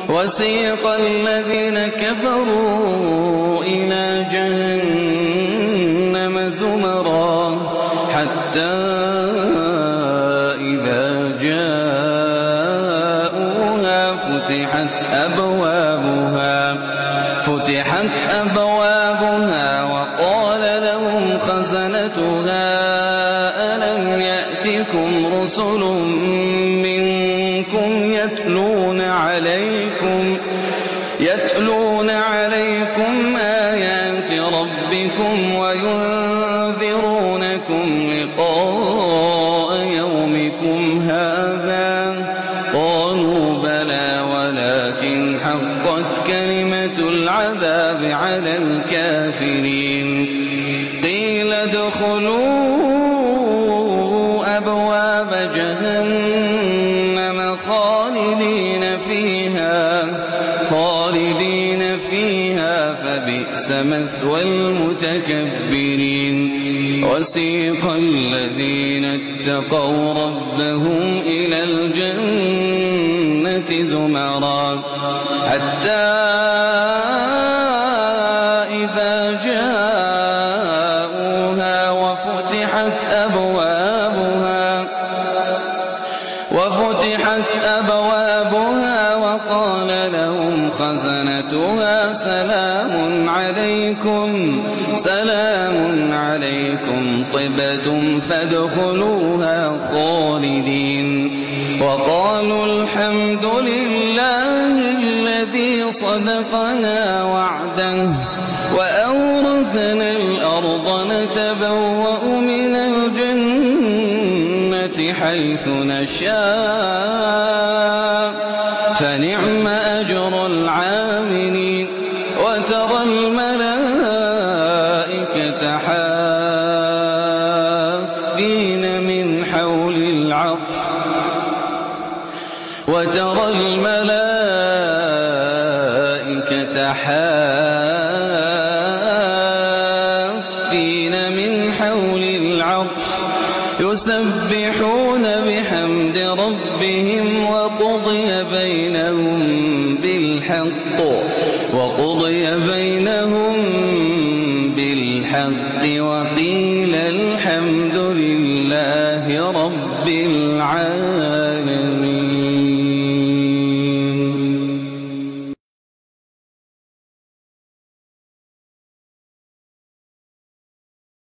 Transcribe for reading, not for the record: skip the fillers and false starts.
وسيق الذين كفروا إلى جهنم زمرا حتى إذا جاءوها فتحت أبوابها وقال لهم خزنتها ألم يأتكم رسل منكم يتلون عليكم آيات ربكم وينذرونكم لقاء يومكم هذا قالوا بلى ولكن حقت كلمة العذاب على الكافرين قيل ادخلوا أبواب جهنم خالدين فيها فبئس مثوى المتكبرين وسيق الذين اتقوا ربهم إلى الجنة زمرا حتى إذا جاءوها وفتحت أبوابها وقال لهم خزنتها سلام عليكم طبتم فادخلوها خالدين وقالوا الحمد لله الذي صدقنا وعده وأورثنا الأرض نتبوأ من الجنة حيث نشاء فنعم أجر العاملين وترى الملائكة حافين من حول العرش يسبحون بحمد ربهم وقضي بينهم بالحق وقيل الحمد لله رب العالمين.